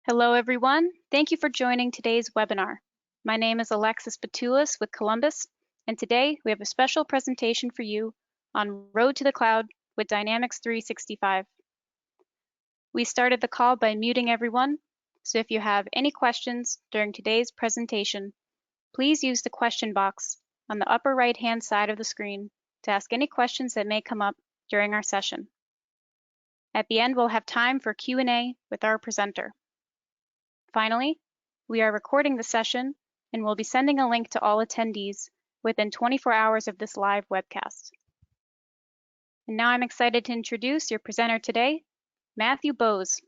Hello, everyone. Thank you for joining today's webinar. My name is Alexis Batulis with Columbus, and today we have a special presentation for you on Road to the Cloud with Dynamics 365. We started the call by muting everyone, so if you have any questions during today's presentation, please use the question box on the upper right-hand side of the screen to ask any questions that may come up during our session. At the end, we'll have time for Q&A with our presenter. Finally, we are recording the session and will be sending a link to all attendees within 24 hours of this live webcast. And now I'm excited to introduce your presenter today, Matthew Bowes.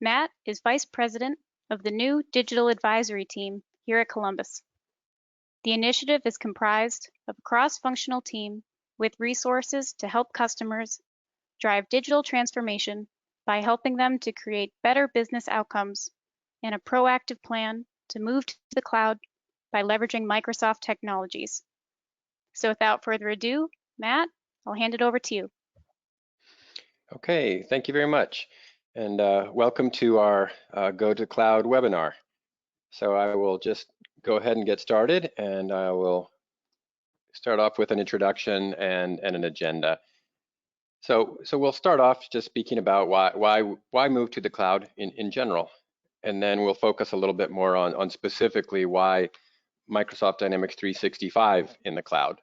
Matt is Vice President of the new Digital Advisory Team here at Columbus. The initiative is comprised of a cross-functional team with resources to help customers drive digital transformation by helping them to create better business outcomes and a proactive plan to move to the cloud by leveraging Microsoft technologies. So without further ado, Matt, I'll hand it over to you. Okay, thank you very much. And welcome to our Go to Cloud webinar. So I will just go ahead and get started, and I will start off with an introduction and an agenda. So we'll start off just speaking about why move to the cloud in general. And then we'll focus a little bit more on specifically why Microsoft Dynamics 365 in the cloud.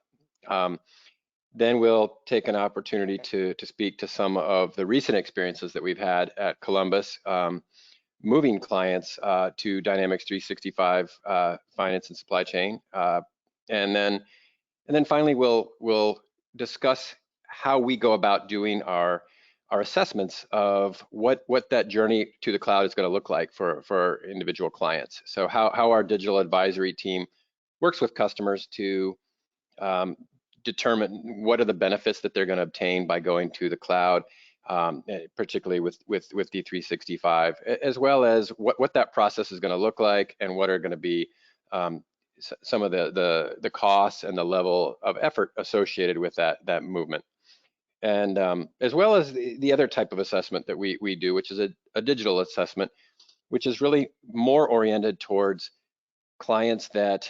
Then we'll take an opportunity to speak to some of the recent experiences that we've had at Columbus, moving clients to Dynamics 365 finance and supply chain. And then finally, we'll discuss how we go about doing our assessments of what that journey to the cloud is going to look like for individual clients. So how our digital advisory team works with customers to determine what are the benefits that they're going to obtain by going to the cloud, particularly with D365, as well as what that process is going to look like and what are going to be some of the costs and the level of effort associated with that movement. And as well as the other type of assessment that we do, which is a digital assessment, which is really more oriented towards clients that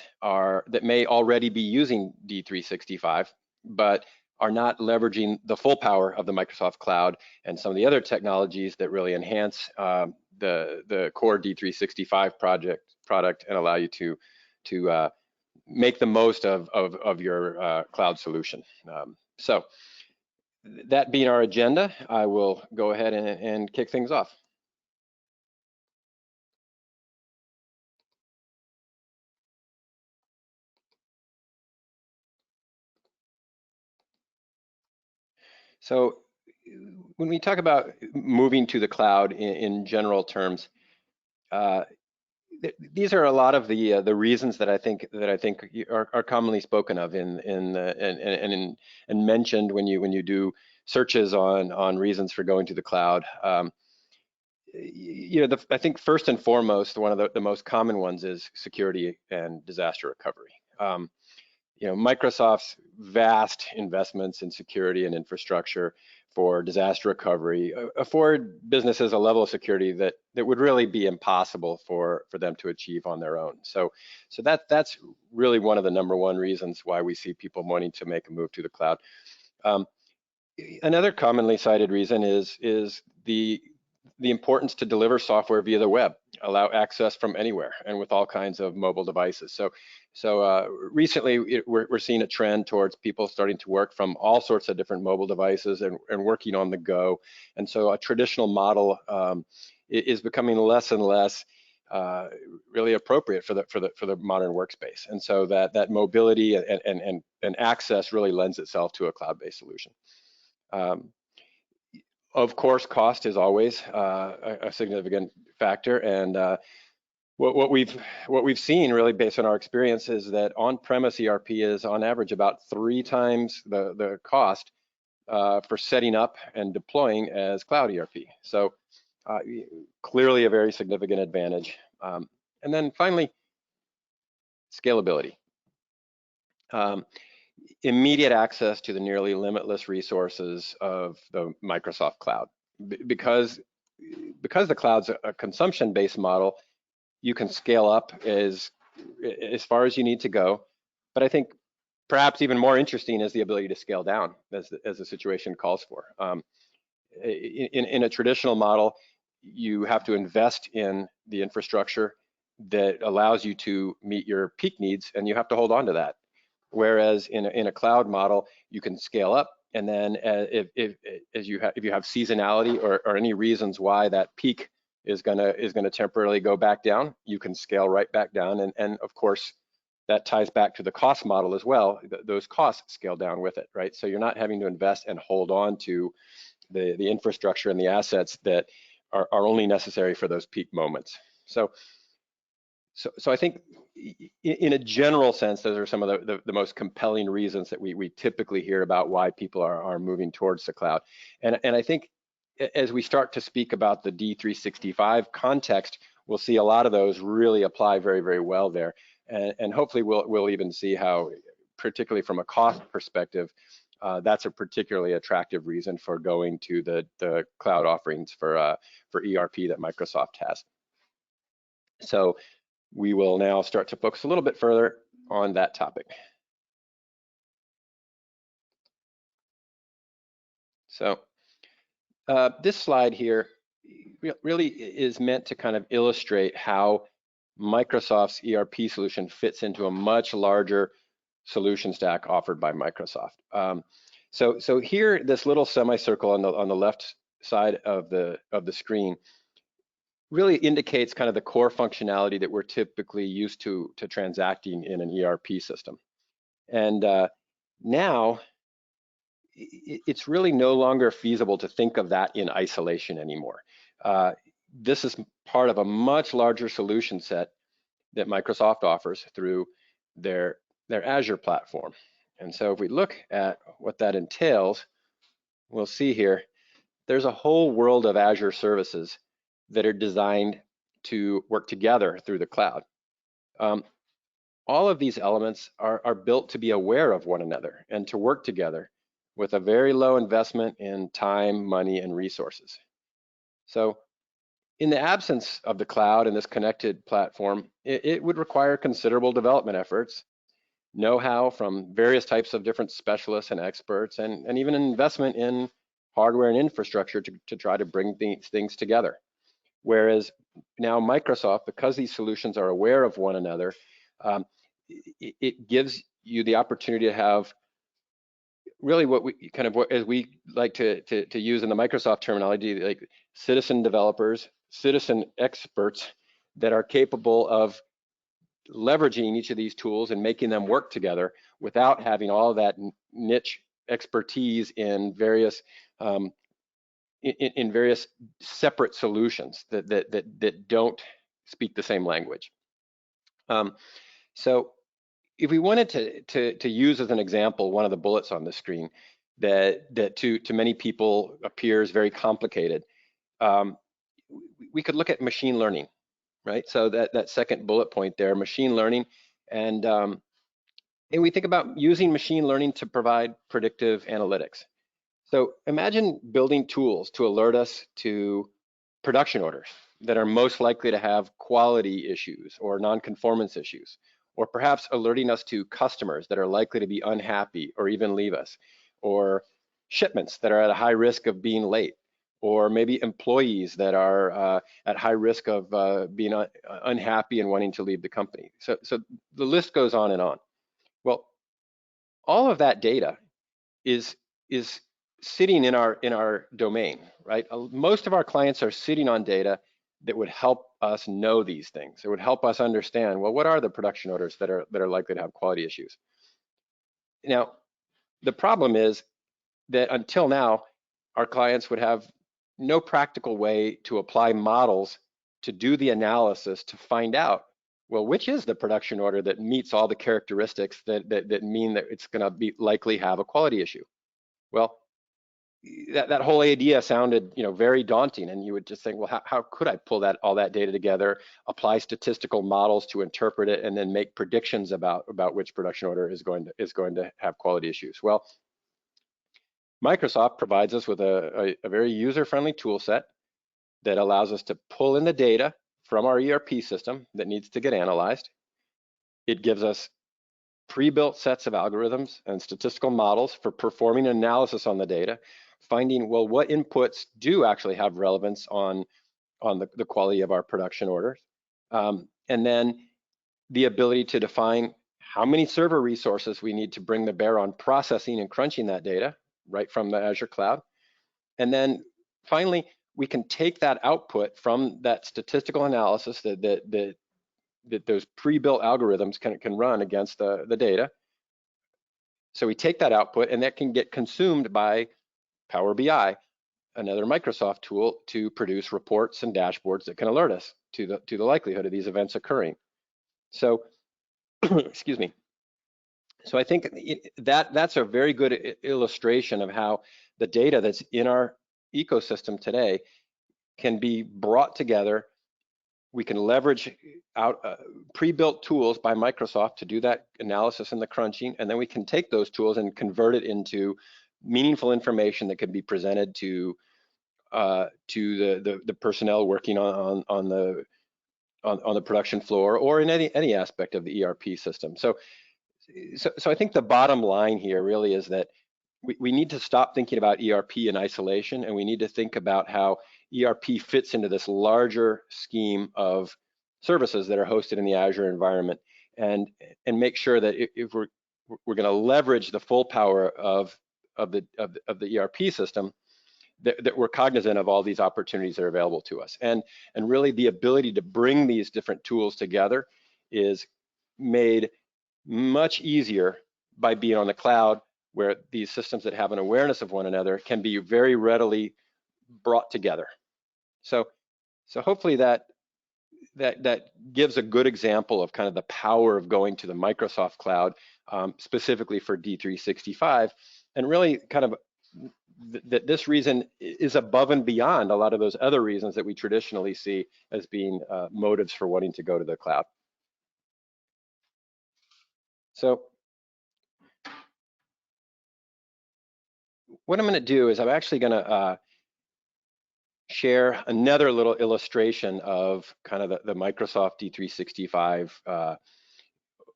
may already be using D365, but are not leveraging the full power of the Microsoft Cloud and some of the other technologies that really enhance the core D365 product and allow you to make the most of your cloud solution. So that being our agenda, I will go ahead and kick things off. So when we talk about moving to the cloud in general terms, these are a lot of the reasons that I think are commonly spoken of and mentioned when you do searches on reasons for going to the cloud. I think first and foremost, one of the most common ones is security and disaster recovery. Microsoft's vast investments in security and infrastructure for disaster recovery afford businesses a level of security that would really be impossible for them to achieve on their own. So that's really one of the #1 reasons why we see people wanting to make a move to the cloud. Another commonly cited reason is the importance to deliver software via the web, allow access from anywhere and with all kinds of mobile devices. So recently we're seeing a trend towards people starting to work from all sorts of different mobile devices and working on the go. And so a traditional model is becoming less and less really appropriate for the modern workspace. And so that mobility and access really lends itself to a cloud-based solution. Of course, cost is always a significant factor, and what we've seen really based on our experience is that on-premise ERP is on average about 3 times the cost for setting up and deploying as cloud ERP. So clearly a very significant advantage. And then finally, scalability. Immediate access to the nearly limitless resources of the Microsoft Cloud. Because because the cloud's a consumption-based model, you can scale up as far as you need to go. But I think perhaps even more interesting is the ability to scale down as the situation calls for. In a traditional model, you have to invest in the infrastructure that allows you to meet your peak needs, and you have to hold on to that. Whereas in a cloud model, you can scale up, and then if you have seasonality or any reasons why that peak is gonna temporarily go back down, you can scale right back down, and of course that ties back to the cost model as well. Those costs scale down with it, right? So you're not having to invest and hold on to the infrastructure and the assets that are only necessary for those peak moments. So I think in a general sense, those are some of the most compelling reasons that we typically hear about why people are moving towards the cloud. And I think as we start to speak about the D365 context, we'll see a lot of those really apply very, very well there. And hopefully we'll even see how, particularly from a cost perspective, that's a particularly attractive reason for going to the cloud offerings for ERP that Microsoft has. So we will now start to focus a little bit further on that topic. So this slide here really is meant to kind of illustrate how Microsoft's ERP solution fits into a much larger solution stack offered by Microsoft. So here, this little semicircle on the left side of the screen really indicates kind of the core functionality that we're typically used to transacting in an ERP system. And now it's really no longer feasible to think of that in isolation anymore. This is part of a much larger solution set that Microsoft offers through their Azure platform. And so if we look at what that entails, we'll see here, there's a whole world of Azure services that are designed to work together through the cloud. All of these elements are built to be aware of one another and to work together with a very low investment in time, money, and resources. So in the absence of the cloud and this connected platform, it would require considerable development efforts, know-how from various types of different specialists and experts, and even an investment in hardware and infrastructure to try to bring these things together. Whereas now Microsoft, because these solutions are aware of one another, it gives you the opportunity to have really what as we like to use in the Microsoft terminology, like citizen developers, citizen experts that are capable of leveraging each of these tools and making them work together without having all of that niche expertise in various various separate solutions that don't speak the same language. So if we wanted to use as an example one of the bullets on the screen that to many people appears very complicated, we could look at machine learning, right? So that second bullet point there, machine learning, and we think about using machine learning to provide predictive analytics. So imagine building tools to alert us to production orders that are most likely to have quality issues or non-conformance issues, or perhaps alerting us to customers that are likely to be unhappy or even leave us, or shipments that are at a high risk of being late, or maybe employees that are at high risk of being unhappy and wanting to leave the company. So the list goes on and on. Well, all of that data is sitting in our domain, right? Most of our clients are sitting on data that would help us know these things. It would help us understand, well, what are the production orders that are likely to have quality issues? Now, the problem is that until now, our clients would have no practical way to apply models to do the analysis to find out, well, which is the production order that meets all the characteristics that mean that it's going to be likely have a quality issue. Well, that whole idea sounded, very daunting, and you would just think, well, how could I pull all that data together, apply statistical models to interpret it, and then make predictions about which production order is going to have quality issues? Well, Microsoft provides us with a very user-friendly tool set that allows us to pull in the data from our ERP system that needs to get analyzed. It gives us pre-built sets of algorithms and statistical models for performing analysis on the data, finding, well, what inputs do actually have relevance on the quality of our production orders, and then the ability to define how many server resources we need to bring to bear on processing and crunching that data right from the Azure cloud. And then finally, we can take that output from that statistical analysis that those pre-built algorithms can run against the data. So we take that output and that can get consumed by Power BI, another Microsoft tool, to produce reports and dashboards that can alert us to the likelihood of these events occurring. So, excuse me. So I think that's a very good illustration of how the data that's in our ecosystem today can be brought together. We can leverage out pre-built tools by Microsoft to do that analysis and the crunching, and then we can take those tools and convert it into meaningful information that can be presented to the personnel working on the production floor or in any aspect of the ERP system. So I think the bottom line here really is that we need to stop thinking about ERP in isolation, and we need to think about how ERP fits into this larger scheme of services that are hosted in the Azure environment, and make sure that if we're going to leverage the full power of the ERP system, that we're cognizant of all these opportunities that are available to us, and really the ability to bring these different tools together is made much easier by being on the cloud, where these systems that have an awareness of one another can be very readily brought together. So hopefully that gives a good example of kind of the power of going to the Microsoft cloud, specifically for D365, and really kind of that this reason is above and beyond a lot of those other reasons that we traditionally see as being motives for wanting to go to the cloud. So what I'm going to do is I'm actually going to share another little illustration of kind of the Microsoft D365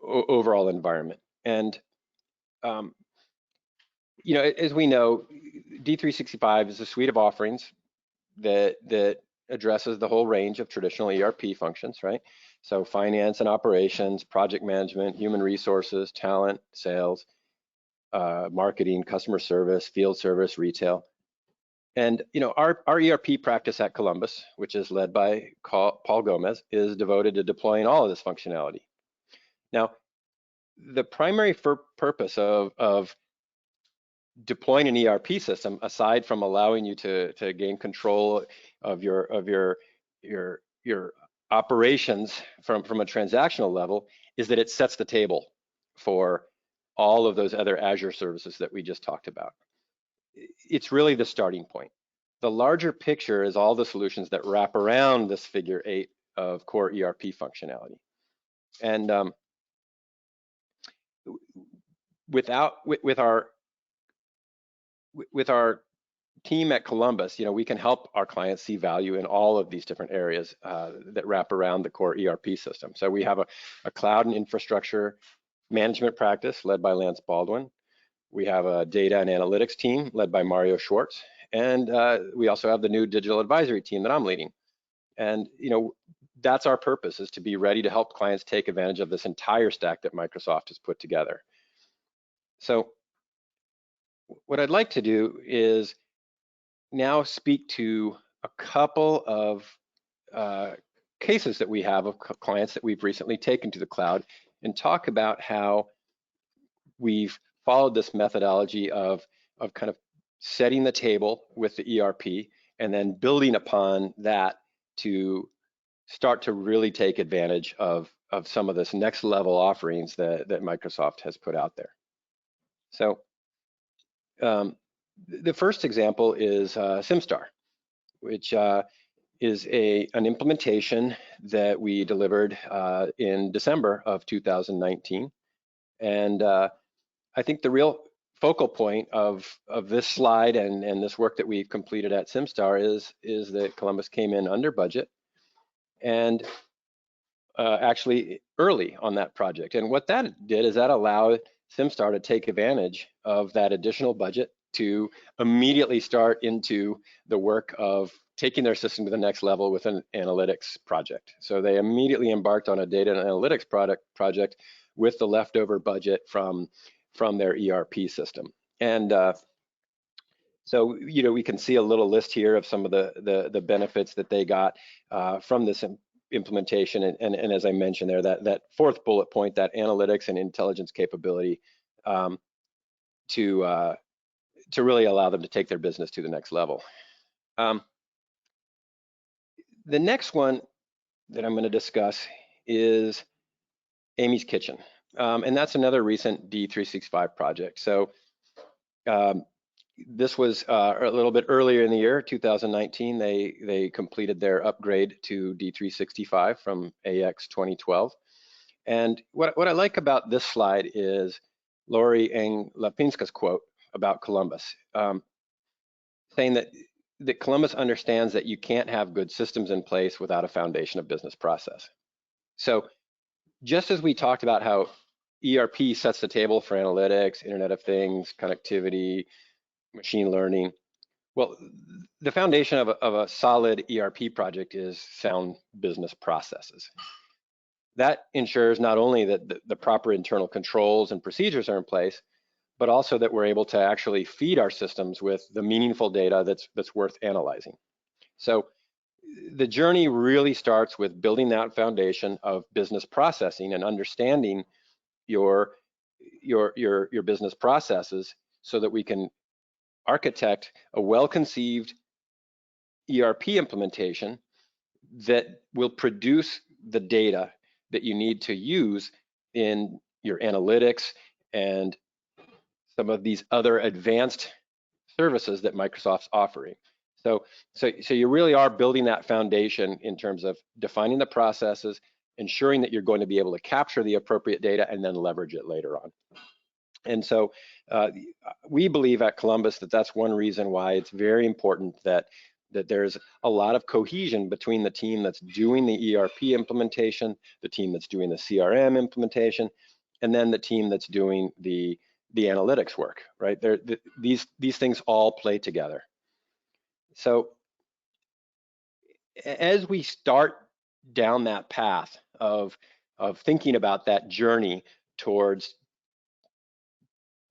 overall environment. And you know, as we know, D365 is a suite of offerings that addresses the whole range of traditional ERP functions, right? So finance and operations, project management, human resources, talent, sales, marketing, customer service, field service, retail. And you know, our ERP practice at Columbus, which is led by Paul Gomez, is devoted to deploying all of this functionality. Now, the primary purpose of deploying an ERP system, aside from allowing you to gain control of your operations from a transactional level, is that it sets the table for all of those other Azure services that we just talked about. It's really the starting point. The larger picture is all the solutions that wrap around this figure 8 of core ERP functionality. And with our team at Columbus, you know, we can help our clients see value in all of these different areas that wrap around the core ERP system. So we have a cloud and infrastructure management practice led by Lance Baldwin. We have a data and analytics team led by Mario Schwartz. And we also have the new digital advisory team that I'm leading. And, you know, that's our purpose, is to be ready to help clients take advantage of this entire stack that Microsoft has put together. So what I'd like to do is now speak to a couple of cases that we have of clients that we've recently taken to the cloud, and talk about how we've followed this methodology of kind of setting the table with the ERP and then building upon that to start to really take advantage of some of this next level offerings that Microsoft has put out there. So the first example is SimStar, which is an implementation that we delivered in December of 2019. And I think the real focal point of this slide and this work that we've completed at SimStar is that Columbus came in under budget and actually early on that project. And what that did is that allowed SimStar to take advantage of that additional budget to immediately start into the work of taking their system to the next level with an analytics project. So they immediately embarked on a data and analytics project with the leftover budget from their ERP system. And so, we can see a little list here of some of the benefits that they got from this implementation. And as I mentioned there, that fourth bullet point, that analytics and intelligence capability to really allow them to take their business to the next level. The next one that I'm going to discuss is Amy's Kitchen. And that's another recent D365 project. So this was a little bit earlier in the year, 2019. They completed their upgrade to D365 from AX 2012. And what I like about this slide is Lori Lapinska's quote about Columbus, saying that Columbus understands that you can't have good systems in place without a foundation of business process. So just as we talked about how ERP sets the table for analytics, Internet of Things, connectivity, machine learning, well, the foundation of a solid ERP project is sound business processes. That ensures not only that the proper internal controls and procedures are in place, but also that we're able to actually feed our systems with the meaningful data that's worth analyzing. So the journey really starts with building that foundation of business processing and understanding your business processes so that we can architect a well-conceived ERP implementation that will produce the data that you need to use in your analytics and some of these other advanced services that Microsoft's offering. So you really are building that foundation in terms of defining the processes, ensuring that you're going to be able to capture the appropriate data and then leverage it later on. And so we believe at Columbus that that's one reason why it's very important that there's a lot of cohesion between the team that's doing the ERP implementation, the team that's doing the CRM implementation, and then the team that's doing the analytics work, right? These things all play together. So as we start down that path of thinking about that journey towards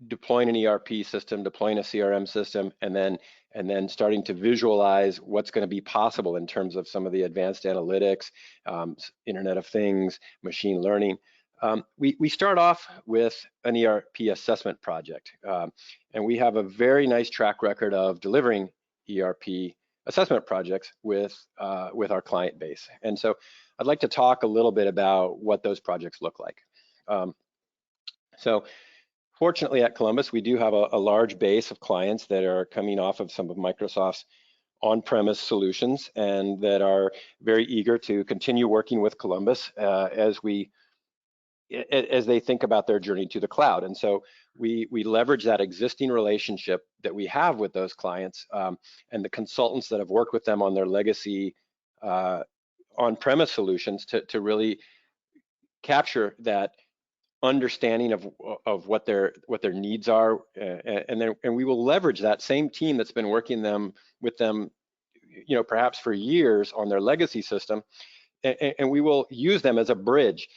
deploying an ERP system, deploying a CRM system, and then starting to visualize what's going to be possible in terms of some of the advanced analytics, Internet of Things, machine learning. We start off with an ERP assessment project, and we have a very nice track record of delivering ERP assessment projects with our client base. And so I'd like to talk a little bit about what those projects look like. So fortunately at Columbus, we do have a large base of clients that are coming off of some of Microsoft's on-premise solutions and that are very eager to continue working with Columbus as they think about their journey to the cloud. And so we leverage that existing relationship that we have with those clients and the consultants that have worked with them on their legacy on-premise solutions to really capture that understanding of what their needs are, and we will leverage that same team that's been working with them, perhaps for years on their legacy system, and we will use them as a bridge,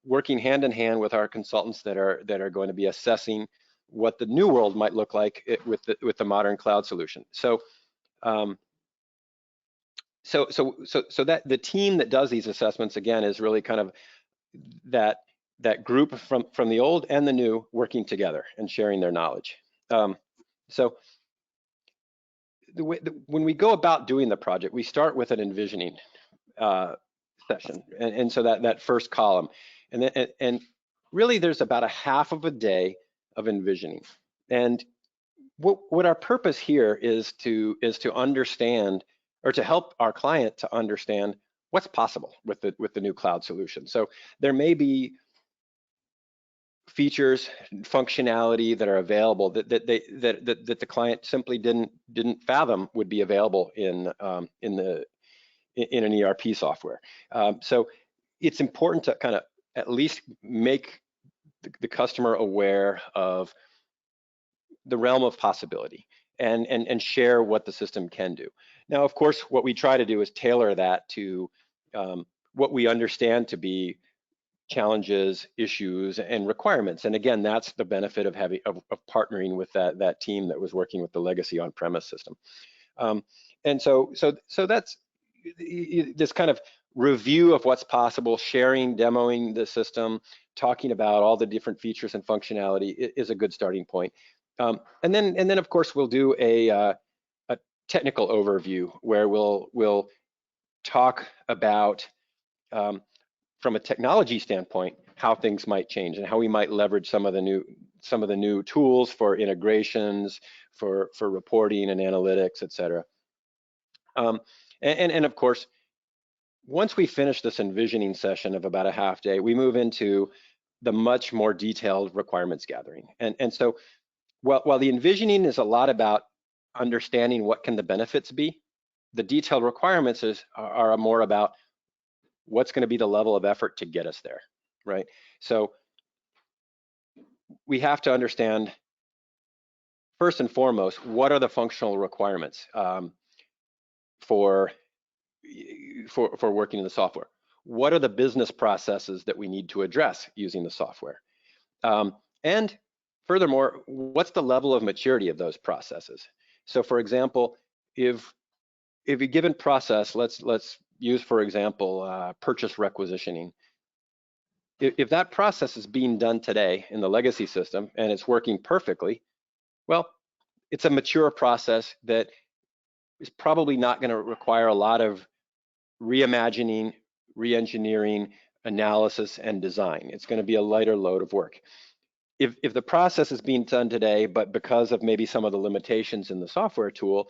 working hand in hand with our consultants that are going to be assessing what the new world might look like with the modern cloud solution. So that the team that does these assessments, again, is really kind of that group from the old and the new working together and sharing their knowledge. So when we go about doing the project, we start with an envisioning session, and so that first column, and really there's about a half of a day of envisioning. And what our purpose here is to understand, or to help our client to understand what's possible with the new cloud solution. So there may be features, functionality that are available that the client simply didn't fathom would be available in an ERP software. So it's important to kind of at least make the customer aware of the realm of possibility and share what the system can do. Now, of course, what we try to do is tailor that to what we understand to be challenges, issues, and requirements. And again, that's the benefit of partnering with that team that was working with the legacy on-premise system. And so that's this kind of review of what's possible, sharing, demoing the system, talking about all the different features and functionality is a good starting point. And then of course we'll do a technical overview where we'll talk about from a technology standpoint how things might change and how we might leverage some of the new tools for integrations, for reporting and analytics, et cetera. And of course, once we finish this envisioning session of about a half day, we move into the much more detailed requirements gathering. And so while the envisioning is a lot about understanding what can the benefits be, the detailed requirements are more about what's going to be the level of effort to get us there, right? So we have to understand, first and foremost, what are the functional requirements for working in the software? What are the business processes that we need to address using the software? And furthermore, what's the level of maturity of those processes? So for example, if a given process, let's use, for example, purchase requisitioning. If that process is being done today in the legacy system and it's working perfectly, well, it's a mature process that is probably not going to require a lot of reimagining, re-engineering, analysis, and design. It's going to be a lighter load of work. If the process is being done today, but because of maybe some of the limitations in the software tool,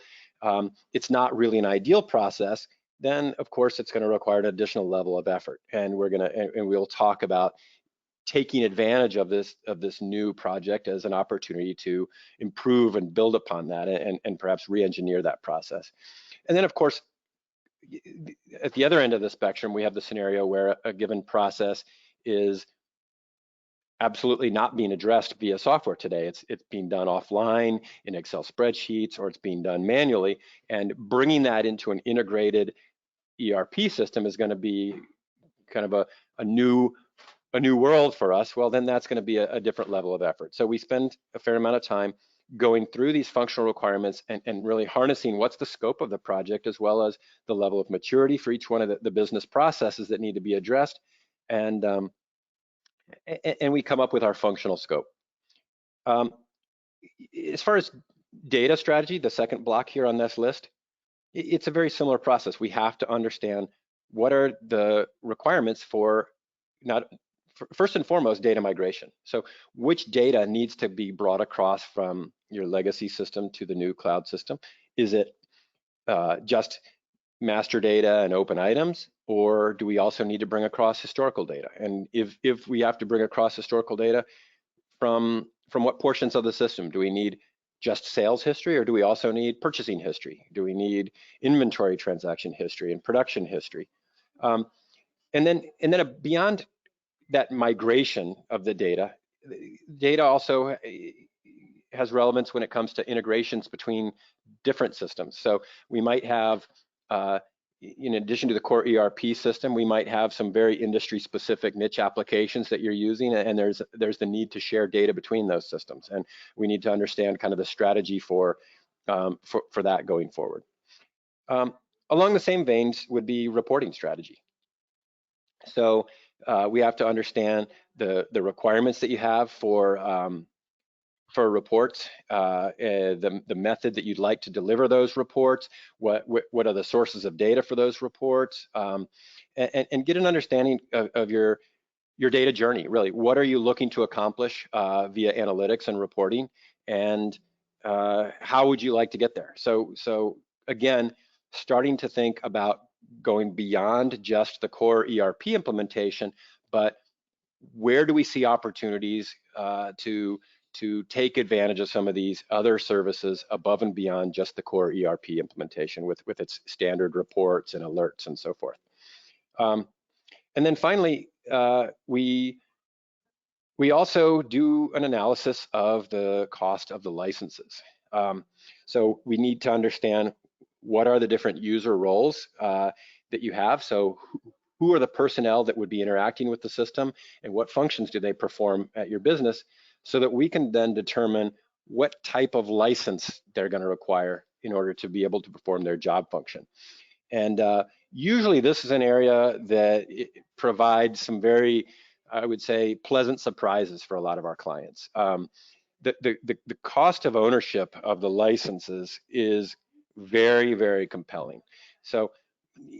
it's not really an ideal process, then of course it's going to require an additional level of effort. And we'll talk about taking advantage of this new project as an opportunity to improve and build upon that and perhaps re-engineer that process. And then of course, at the other end of the spectrum, we have the scenario where a given process is absolutely not being addressed via software today. It's being done offline in Excel spreadsheets, or it's being done manually, and bringing that into an integrated ERP system is going to be kind of a new world for us. Well, then that's going to be a different level of effort. So we spend a fair amount of time going through these functional requirements and really harnessing what's the scope of the project, as well as the level of maturity for each one of the business processes that need to be addressed. And we come up with our functional scope. As far as data strategy, the second block here on this list, it's a very similar process. We have to understand what are the requirements for first and foremost, data migration. So which data needs to be brought across from your legacy system to the new cloud system? Is it just master data and open items, or do we also need to bring across historical data? And if we have to bring across historical data, from what portions of the system? Do we need just sales history, or do we also need purchasing history? Do we need inventory transaction history and production history? And then beyond that migration of the data also has relevance when it comes to integrations between different systems. So we might have, in addition to the core ERP system, we might have some very industry-specific niche applications that you're using, and there's the need to share data between those systems, and we need to understand kind of the strategy for that going forward. Along the same veins would be reporting strategy. So we have to understand the requirements that you have for reports, the method that you'd like to deliver those reports, what are the sources of data for those reports, and get an understanding of your data journey, really. What are you looking to accomplish via analytics and reporting, and how would you like to get there? So again, starting to think about going beyond just the core ERP implementation, but where do we see opportunities to take advantage of some of these other services above and beyond just the core ERP implementation with its standard reports and alerts and so forth. And then finally, we also do an analysis of the cost of the licenses. So we need to understand what are the different user roles that you have. So who are the personnel that would be interacting with the system, and what functions do they perform at your business, so that we can then determine what type of license they're going to require in order to be able to perform their job function. And usually this is an area that provides some very, I would say, pleasant surprises for a lot of our clients. The cost of ownership of the licenses is very, very compelling. So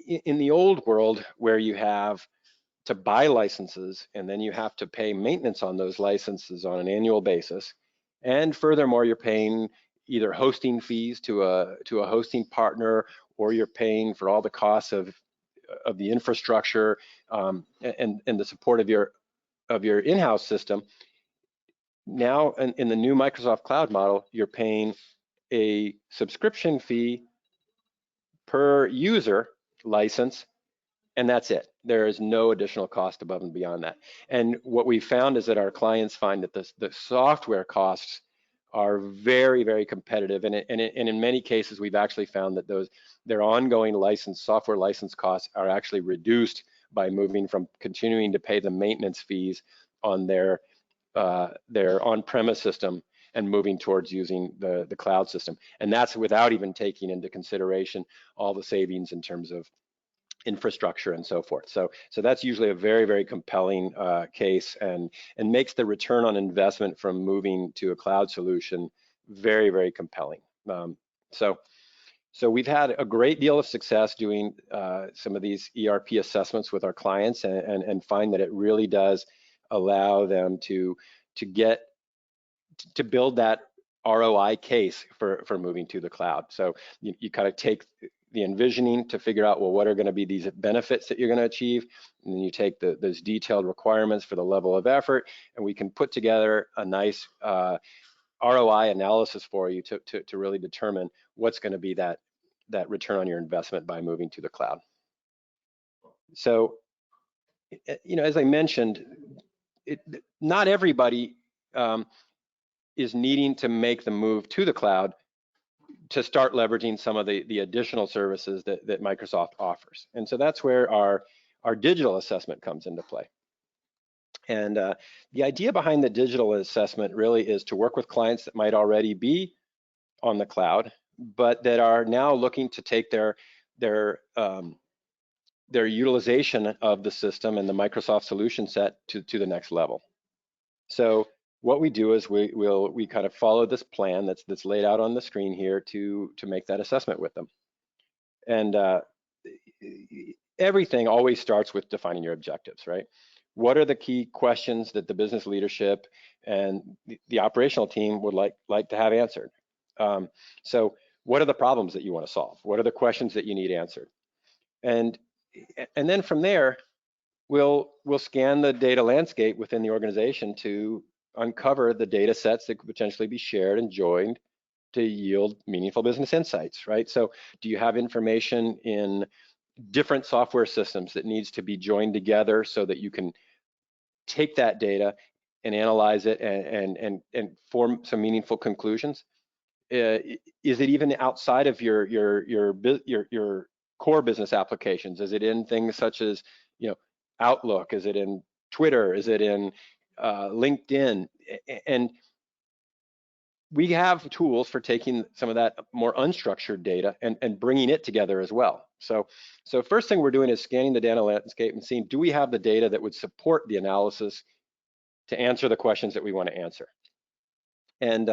in the old world, where you have to buy licenses and then you have to pay maintenance on those licenses on an annual basis, and furthermore, you're paying either hosting fees to a hosting partner, or you're paying for all the costs of the infrastructure and the support of your in-house system. Now, in the new Microsoft Cloud model, you're paying a subscription fee per user license, and that's it. There is no additional cost above and beyond that. And what we found is that our clients find that the software costs are very, very competitive. And in many cases, we've actually found that their ongoing software license costs are actually reduced by moving from continuing to pay the maintenance fees on their on-premise system and moving towards using the cloud system. And that's without even taking into consideration all the savings in terms of infrastructure and so forth. So that's usually a very, very compelling case, and makes the return on investment from moving to a cloud solution very, very compelling. So we've had a great deal of success doing some of these ERP assessments with our clients, and find that it really does allow them to build that ROI case for moving to the cloud. So you kind of take the envisioning to figure out, well, what are going to be these benefits that you're going to achieve, and then you take those detailed requirements for the level of effort, and we can put together a nice ROI analysis for you to really determine what's going to be that return on your investment by moving to the cloud. So, as I mentioned, not everybody is needing to make the move to the cloud to start leveraging some of the additional services that Microsoft offers. And so that's where our digital assessment comes into play. And the idea behind the digital assessment really is to work with clients that might already be on the cloud, but that are now looking to take their utilization of the system and the Microsoft solution set to the next level. So what we do is we kind of follow this plan that's laid out on the screen here to make that assessment with them. And everything always starts with defining your objectives, right? What are the key questions that the business leadership and the operational team would like to have answered? So what are the problems that you want to solve? What are the questions that you need answered? And then from there, we'll scan the data landscape within the organization to uncover the data sets that could potentially be shared and joined to yield meaningful business insights, right? So do you have information in different software systems that needs to be joined together so that you can take that data and analyze it and form some meaningful conclusions? Is it even outside of your core business applications? Is it in things such as Outlook? Is it in Twitter? Is it in LinkedIn? And we have tools for taking some of that more unstructured data and bringing it together as well. So first thing we're doing is scanning the data landscape and seeing, do we have the data that would support the analysis to answer the questions that we want to answer? And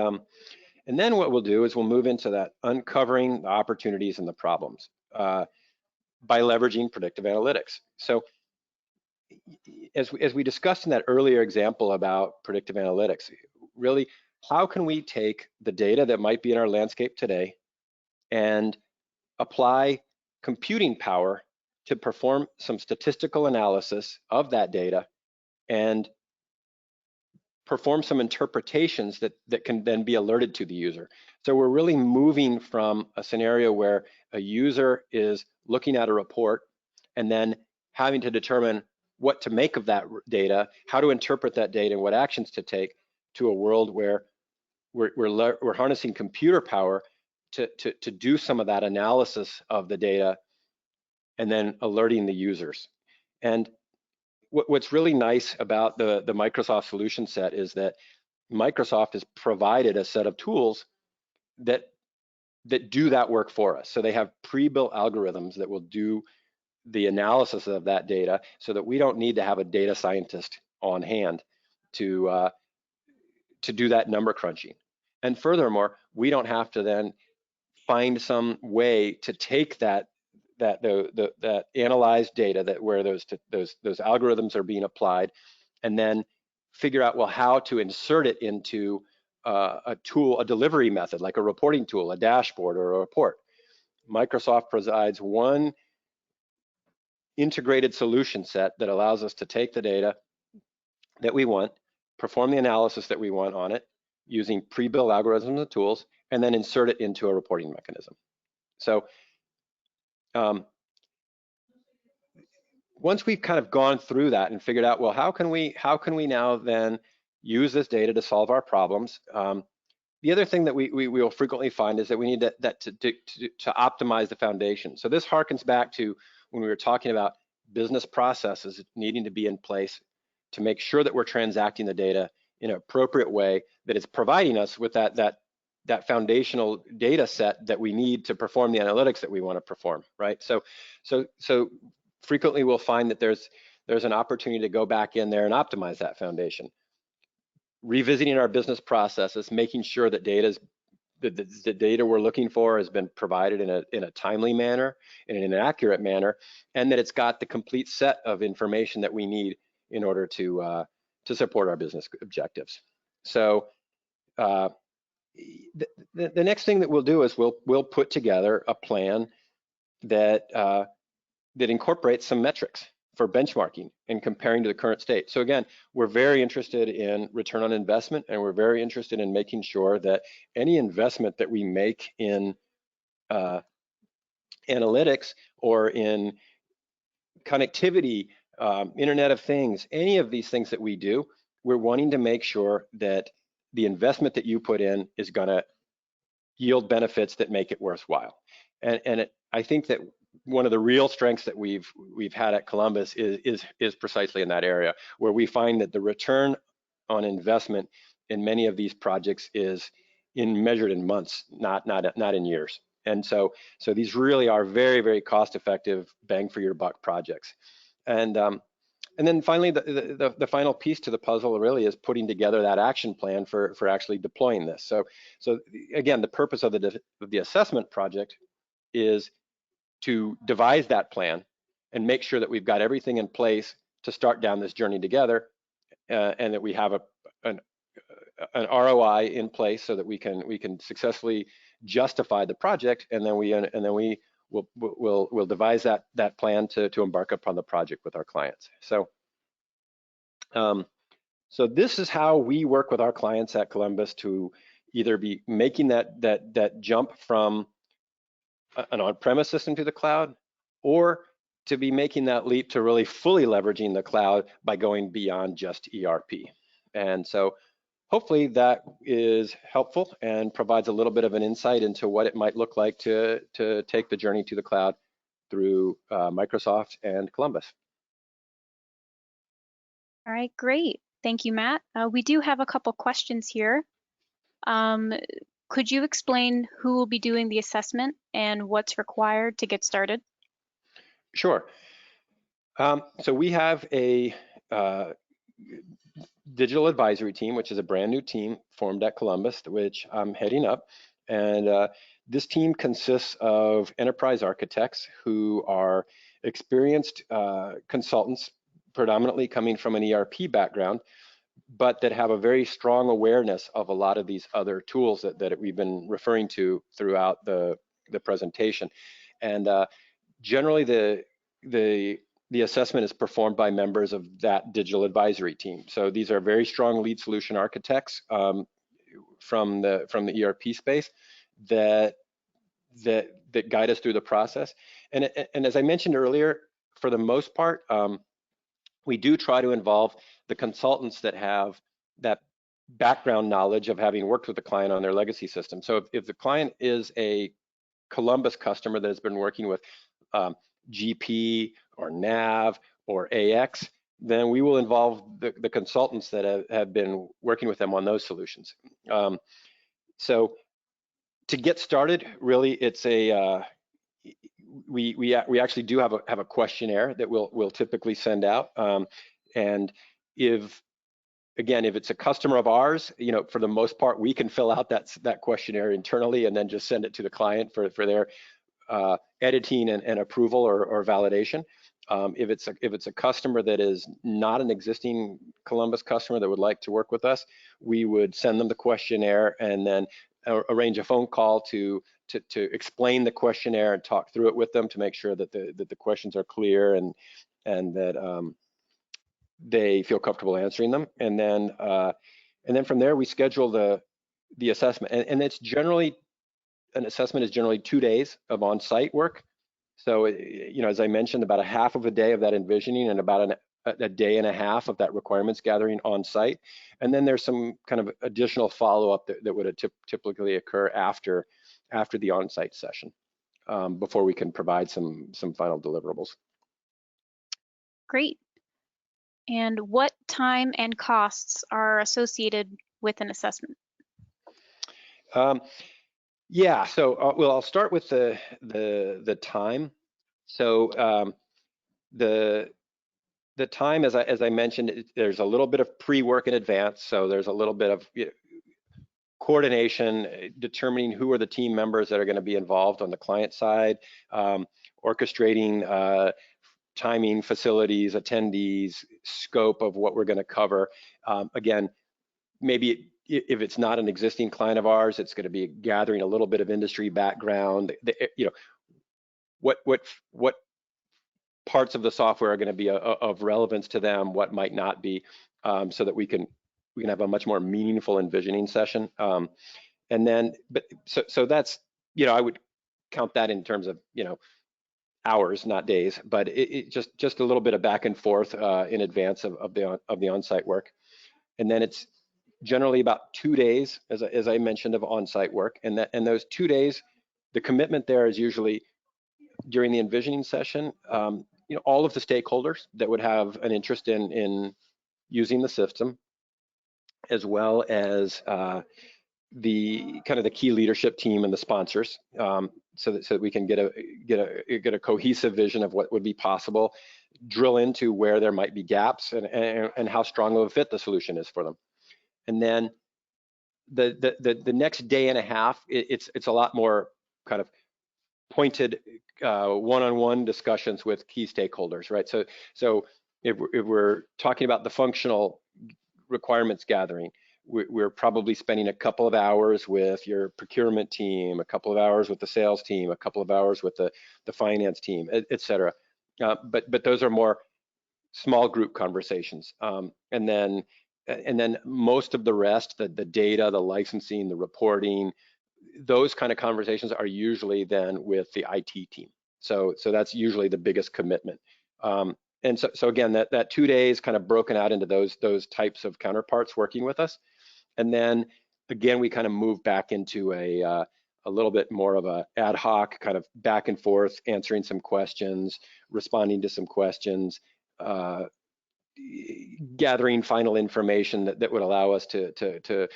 then what we'll do is we'll move into that uncovering the opportunities and the problems by leveraging predictive analytics. So as we discussed in that earlier example about predictive analytics, really, how can we take the data that might be in our landscape today and apply computing power to perform some statistical analysis of that data and perform some interpretations that can then be alerted to the user. So we're really moving from a scenario where a user is looking at a report and then having to determine what to make of that data, how to interpret that data, and what actions to take, to a world where we're harnessing computer power to do some of that analysis of the data and then alerting the users. And what's really nice about the Microsoft solution set is that Microsoft has provided a set of tools that do that work for us. So they have pre-built algorithms that will do the analysis of that data, so that we don't need to have a data scientist on hand to do that number crunching. And furthermore, we don't have to then find some way to take that analyzed data, that where those algorithms are being applied, and then figure out, well, how to insert it into a tool, a delivery method, like a reporting tool, a dashboard, or a report. Microsoft provides one integrated solution set that allows us to take the data that we want, perform the analysis that we want on it using pre-built algorithms and tools, and then insert it into a reporting mechanism. So once we've kind of gone through that and figured out, well, how can we now then use this data to solve our problems? The other thing that we will frequently find is that we need to optimize the foundation. So this harkens back to when we were talking about business processes needing to be in place to make sure that we're transacting the data in an appropriate way, that it's providing us with that foundational data set that we need to perform the analytics that we want to perform, right? So frequently we'll find that there's an opportunity to go back in there and optimize that foundation, revisiting our business processes, making sure that the data we're looking for has been provided in a timely manner, in an accurate manner, and that it's got the complete set of information that we need in order to support our business objectives. So the next thing that we'll do is we'll put together a plan that incorporates some metrics for benchmarking and comparing to the current state. So again, we're very interested in return on investment, and we're very interested in making sure that any investment that we make in analytics or in connectivity, Internet of Things, any of these things that we do, we're wanting to make sure that the investment that you put in is gonna yield benefits that make it worthwhile. And I think that one of the real strengths that we've had at Columbus is precisely in that area, where we find that the return on investment in many of these projects is measured in months, not in years. And so these really are very, very cost-effective, bang for your buck projects. And then finally, the final piece to the puzzle really is putting together that action plan for actually deploying this. So again, the purpose of the assessment project is to devise that plan and make sure that we've got everything in place to start down this journey together, and that we have an ROI in place so that we can successfully justify the project, and then we'll devise that plan to embark upon the project with our clients. So this is how we work with our clients at Columbus to either be making that jump from an on-premise system to the cloud, or to be making that leap to really fully leveraging the cloud by going beyond just ERP. And so hopefully that is helpful and provides a little bit of an insight into what it might look like to take the journey to the cloud through Microsoft and Columbus. All right, great. Thank you, Matt. We do have a couple questions here. Could you explain who will be doing the assessment and what's required to get started? Sure. So we have a digital advisory team, which is a brand new team formed at Columbus, which I'm heading up. And this team consists of enterprise architects who are experienced consultants, predominantly coming from an ERP background, but that have a very strong awareness of a lot of these other tools that we've been referring to throughout the presentation. And generally the the assessment is performed by members of that digital advisory team. So these are very strong lead solution architects from the ERP space that guide us through the process. And as I mentioned earlier, for the most part, we do try to involve the consultants that have that background knowledge of having worked with the client on their legacy system. So if the client is a Columbus customer that has been working with GP or NAV or AX, then we will involve the consultants that have been working with them on those solutions. So to get started, really, it's a we actually do have a questionnaire that we'll typically send out, and if it's a customer of ours, for the most part, we can fill out that questionnaire internally and then just send it to the client for their editing and approval or validation. If it's a customer that is not an existing Columbus customer that would like to work with us, we would send them the questionnaire and then arrange a phone call to explain the questionnaire and talk through it with them to make sure that the questions are clear and that they feel comfortable answering them. And then from there we schedule the assessment, and it's generally, an assessment is generally 2 days of on-site work. So, as I mentioned, about a half of a day of that envisioning and about a day and a half of that requirements gathering on site. And then there's some kind of additional follow-up that would typically occur after the on-site session, before we can provide some final deliverables. Great. And what time and costs are associated with an assessment? Yeah, so I'll start with the time. So the time, as I mentioned, there's a little bit of pre-work in advance. So there's a little bit of coordination, determining who are the team members that are going to be involved on the client side, orchestrating timing, facilities, attendees, scope of what we're going to cover. Again, maybe if it's not an existing client of ours, it's going to be gathering a little bit of industry background. What parts of the software are going to be of relevance to them, what might not be, so that we can have a much more meaningful envisioning session. And then, so that's, I would count that in terms of, hours, not days, but it just a little bit of back and forth in advance of the on-site work. And then it's generally about 2 days, as I mentioned, of on-site work. And those 2 days, the commitment there is usually during the envisioning session, all of the stakeholders that would have an interest in using the system, as well as the key leadership team and the sponsors, so that we can get a cohesive vision of what would be possible, drill into where there might be gaps and how strong of a fit the solution is for them. And then the next day and a half, it's a lot more kind of pointed one-on-one discussions with key stakeholders, right? So if we're talking about the functional requirements gathering, we're probably spending a couple of hours with your procurement team, a couple of hours with the sales team, a couple of hours with the finance team, et cetera. But those are more small group conversations. And then most of the rest, the data, the licensing, the reporting, those kind of conversations are usually then with the IT team. So that's usually the biggest commitment. And so again, that 2 days kind of broken out into those types of counterparts working with us. And then again, we kind of move back into a little bit more of a ad hoc kind of back and forth, answering some questions, responding to some questions, gathering final information that would allow us to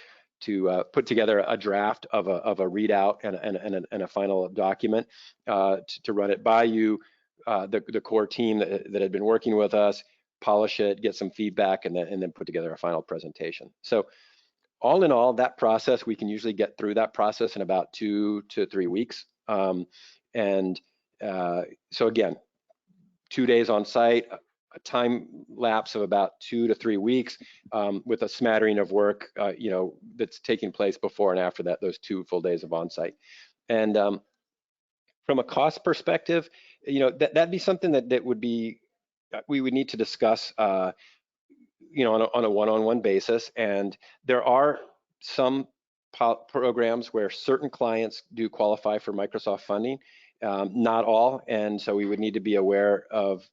put together a draft of a readout and a final document to run it by you, the core team that had been working with us, polish it, get some feedback, and then put together a final presentation. So all in all, that process, we can usually get through that process in about 2 to 3 weeks. So again, 2 days on site, a time lapse of about 2 to 3 weeks, with a smattering of work, that's taking place before and after that, those 2 full days of on-site. And from a cost perspective, that'd be something that would be we would need to discuss, you know, on a one-on-one basis. And there are some programs where certain clients do qualify for Microsoft funding, not all. And so we would need to be aware of,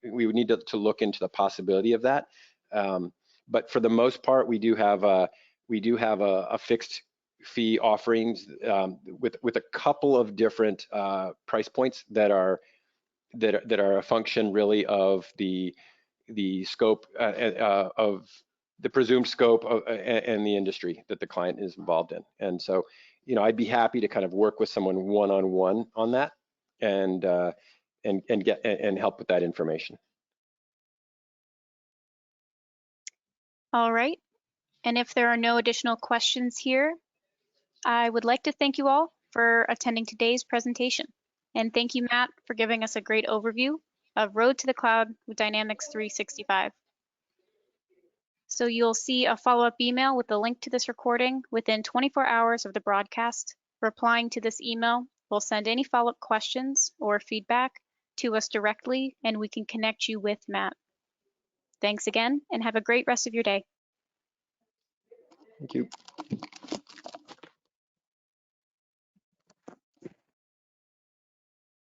we would need to look into the possibility of that. But for the most part, we do have a fixed fee offerings with a couple of different price points that are a function really of the scope of the presumed scope of, and the industry that the client is involved in. And so, you know, I'd be happy to kind of work with someone one-on-one on that and help with that information. All right. And if there are no additional questions here, I would like to thank you all for attending today's presentation. And thank you, Matt, for giving us a great overview of Road to the Cloud with Dynamics 365. So you'll see a follow-up email with the link to this recording within 24 hours of the broadcast. Replying to this email will send any follow-up questions or feedback to us directly, and we can connect you with Matt. Thanks again, and have a great rest of your day. Thank you.